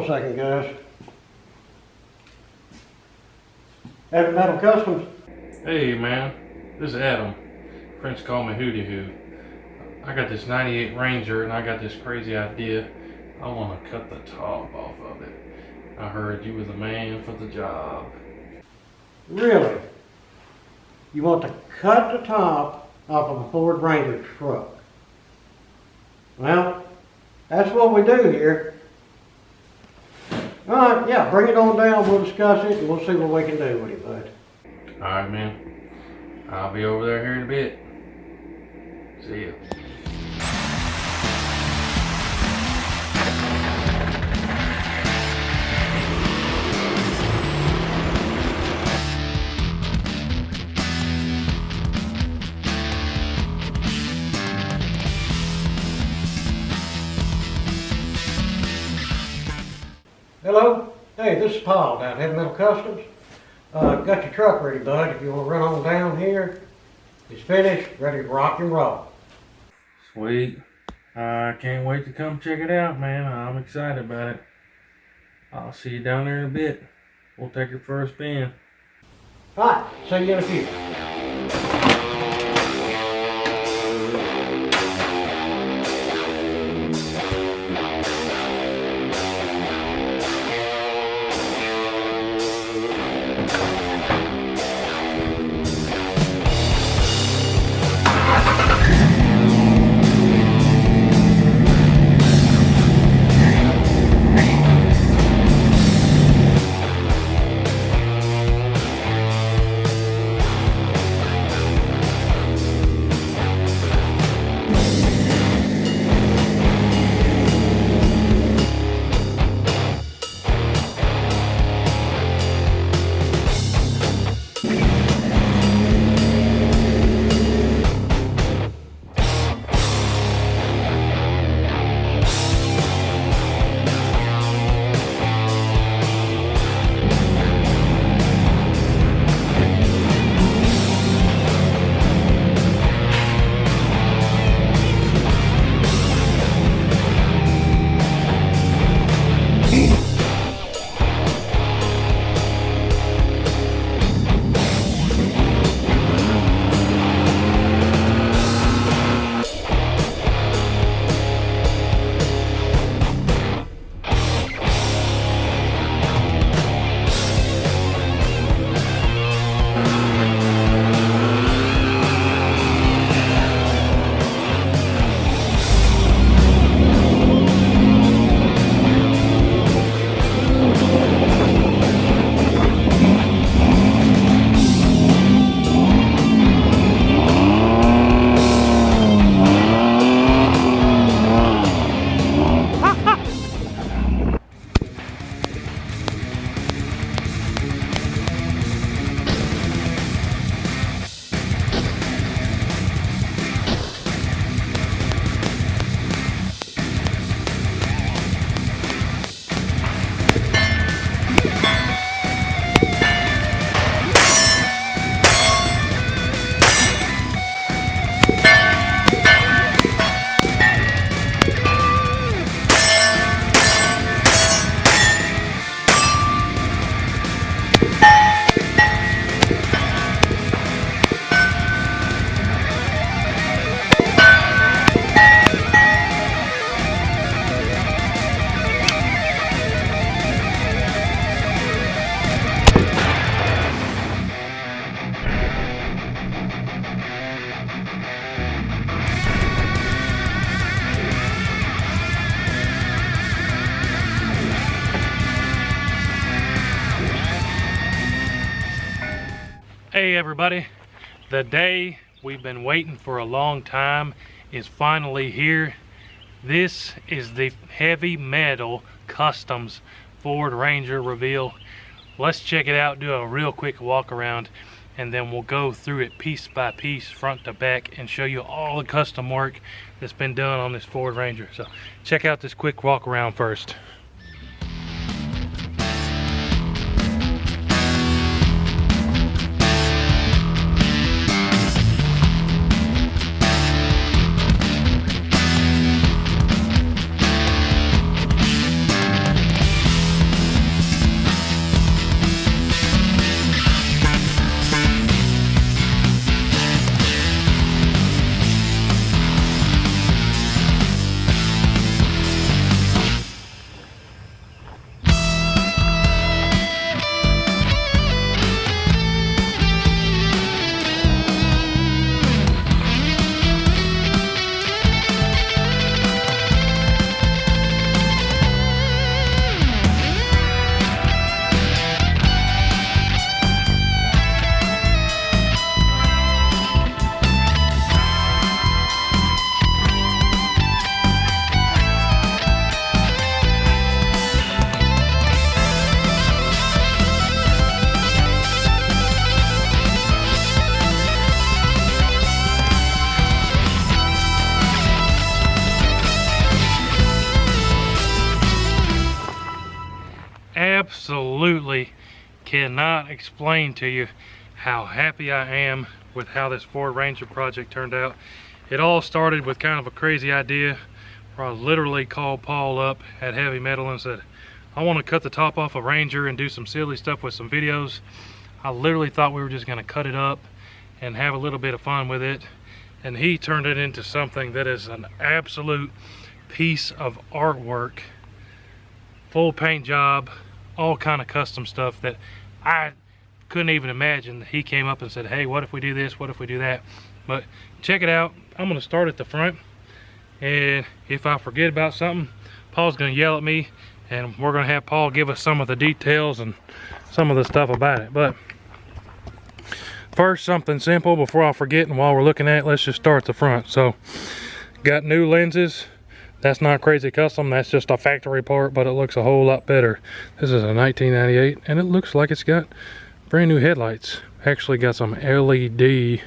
on a second, guys. Heavy Metal Customs. Hey man, this is Adam. Friends call me WHOTEEWHO. I got this 98 Ranger and I got this crazy idea. I want to cut the top off of it. I heard you were the man for the job. Really? You want to cut the top off of a Ford Ranger truck? Well, that's what we do here. Alright, yeah, bring it on down, we'll discuss it, and we'll see what we can do with it, bud. Alright man, I'll be over there here in a bit. See ya. Hello? Hey, this is Paul down at Heavy Metal Customs. Got your truck ready, bud. If you want to run on down here, it's finished, ready to rock and roll. Sweet. I can't wait to come check it out, man. I'm excited about it. I'll see you down there in a bit. We'll take it for a spin. Alright, see you in a few. Hey everybody, the day we've been waiting for a long time is finally here. This is the Heavy Metal Customs Ford Ranger reveal. Let's check it out, do a real quick walk around, and then we'll go through it piece by piece, front to back, and show you all the custom work that's been done on this Ford Ranger. So check out this quick walk around first. absolutely cannot explain to you how happy I am with how this Ford Ranger project turned out. It all started with kind of a crazy idea where I literally called Paul up at Heavy Metal and said, I want to cut the top off a Ranger and do some silly stuff with some videos. I literally thought we were just going to cut it up and have a little bit of fun with it. And he turned it into something that is an absolute piece of artwork. Full paint job, all kind of custom stuff that I couldn't even imagine. He came up and said, hey, what if we do this? What if we do that? But check it out. I'm going to start at the front. And if I forget about something, Paul's going to yell at me. And we're going to have Paul give us some of the details and some of the stuff about it. But first, something simple before I forget, and while we're looking at it, let's just start at the front. So, got new lenses. That's not crazy custom, that's just a factory part, but it looks a whole lot better. This is a 1998, and it looks like it's got brand new headlights. Actually got some LED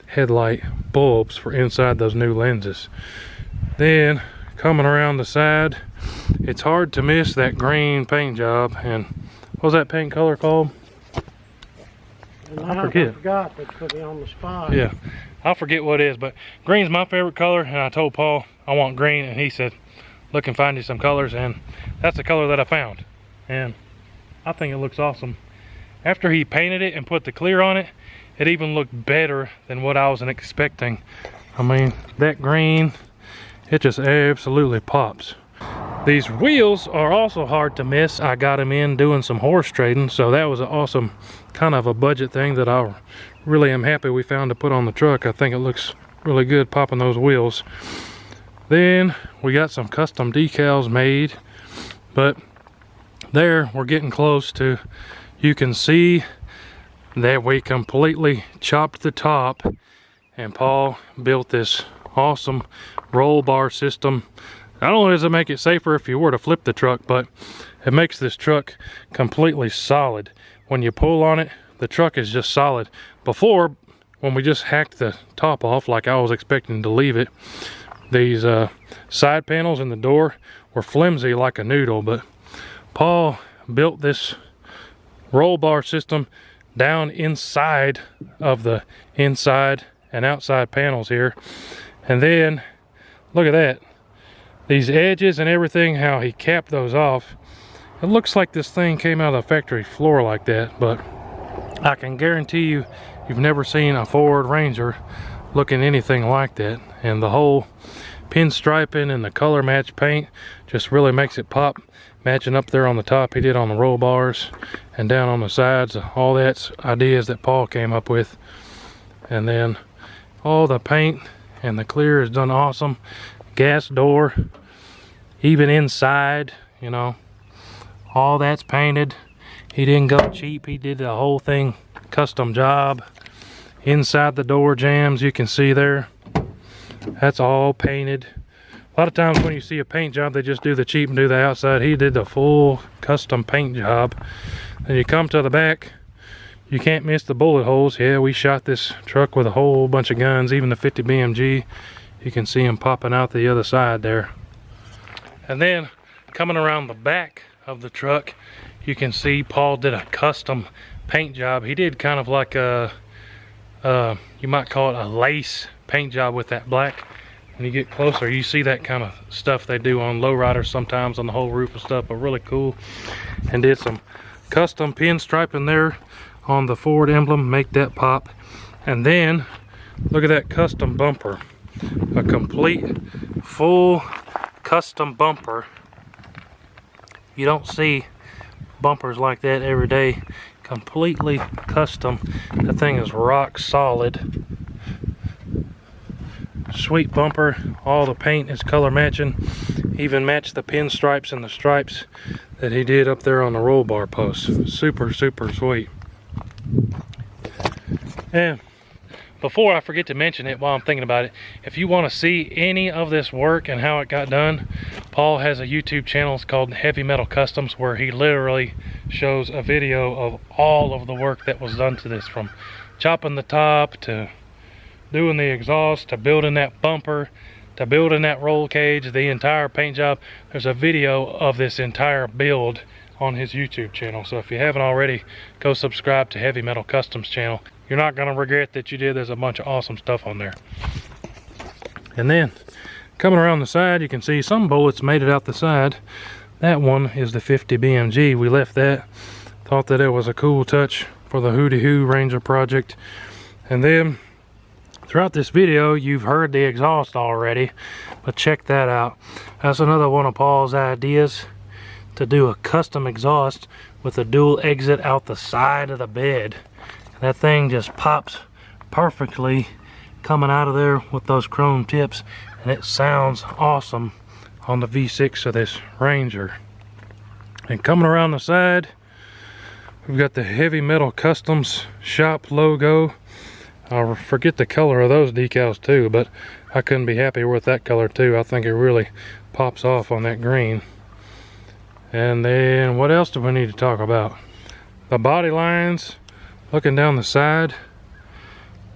headlight bulbs for inside those new lenses. Then, coming around the side, it's hard to miss that green paint job. And what was that paint color called? I forgot. They put me on the spot. Yeah, I'll forget what it is, but green's my favorite color, and I told Paul I want green, and he said, look and find you some colors, and that's the color that I found. And I think it looks awesome. After he painted it and put the clear on it, it even looked better than what I was expecting. I mean, that green, it just absolutely pops. These wheels are also hard to miss. I got them in doing some horse trading, so that was an awesome kind of a budget thing that I really am happy we found to put on the truck. I think it looks really good popping those wheels. Then we got some custom decals made, but there we're getting close to, you can see that we completely chopped the top, and Paul built this awesome roll bar system. Not only does it make it safer if you were to flip the truck, but it makes this truck completely solid. When you pull on it, the truck is just solid. Before, when we just hacked the top off like I was expecting to leave it, these side panels in the door were flimsy like a noodle, but Paul built this roll bar system down inside of the inside and outside panels here. And then, look at that. These edges and everything, how he capped those off. It looks like this thing came out of the factory floor like that, but I can guarantee you, you've never seen a Ford Ranger looking anything like that. And the whole pinstriping and the color match paint just really makes it pop. Matching up there on the top, he did on the roll bars, and down on the sides. All that's ideas that Paul came up with. And then all the paint and the clear is done awesome. Gas door, even inside, you know, all that's painted. He didn't go cheap, he did the whole thing custom job. Inside the door jambs, you can see there, that's all painted. A lot of times when you see a paint job, they just do the cheap and do the outside. He did the full custom paint job. Then you come to the back, you can't miss the bullet holes. Yeah, we shot this truck with a whole bunch of guns, even the 50 BMG. You can see them popping out the other side there. And then coming around the back of the truck, you can see Paul did a custom paint job. He did kind of like a, you might call it a lace paint job with that black. When you get closer, you see that kind of stuff they do on lowriders sometimes on the whole roof and stuff, but really cool. And did some custom pinstriping there on the Ford emblem, make that pop. And then look at that custom bumper. A complete full custom bumper. You don't see bumpers like that every day. Completely custom. The thing is rock solid. Sweet bumper. All the paint is color matching. Even matched the pinstripes and the stripes that he did up there on the roll bar post. Super, super sweet. And before I forget to mention it while I'm thinking about it, if you want to see any of this work and how it got done, Paul has a YouTube channel. It's called Heavy Metal Customs, where he literally shows a video of all of the work that was done to this, from chopping the top to doing the exhaust to building that bumper to building that roll cage, the entire paint job. There's a video of this entire build on his YouTube channel. So if you haven't already, go subscribe to Heavy Metal Customs channel. You're not gonna regret that you did. There's a bunch of awesome stuff on there. And then coming around the side, you can see some bullets made it out the side. That one is the 50 BMG. We left that. Thought that it was a cool touch for the WHOTEEWHO Ranger project. And then throughout this video, you've heard the exhaust already, but check that out. That's another one of Paul's ideas, to do a custom exhaust with a dual exit out the side of the bed. That thing just pops perfectly coming out of there with those chrome tips, and it sounds awesome on the V6 of this Ranger. And coming around the side, we've got the Heavy Metal Customs shop logo. I forget the color of those decals too, but I couldn't be happier with that color too. I think it really pops off on that green. And then what else do we need to talk about? The body lines, looking down the side,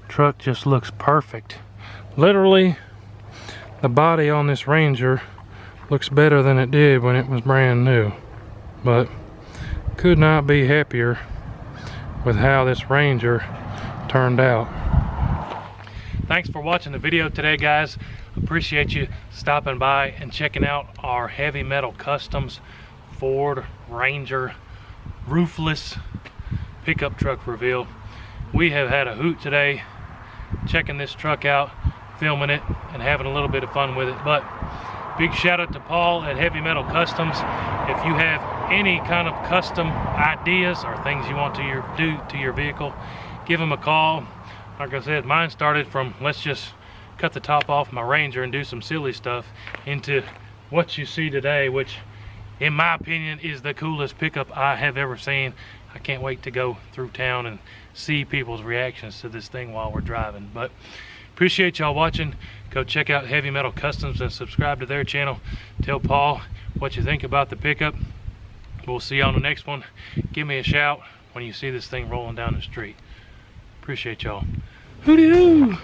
truck just looks perfect. Literally, the body on this Ranger looks better than it did when it was brand new. But could not be happier with how this Ranger turned out. Thanks for watching the video today, guys. Appreciate you stopping by and checking out our Heavy Metal Customs Ford Ranger roofless pickup truck reveal. We have had a hoot today checking this truck out, filming it, and having a little bit of fun with it. But big shout out to Paul at Heavy Metal Customs. If you have any kind of custom ideas or things you want to do to your vehicle, give him a call. Like I said, mine started from let's just cut the top off my Ranger and do some silly stuff, into what you see today, which in my opinion is the coolest pickup I have ever seen. I can't wait to go through town and see people's reactions to this thing while we're driving. But appreciate y'all watching. Go check out Heavy Metal Customs and subscribe to their channel. Tell Paul what you think about the pickup. We'll see you on the next one. Give me a shout when you see this thing rolling down the street. Appreciate y'all. WHOTEEWHO!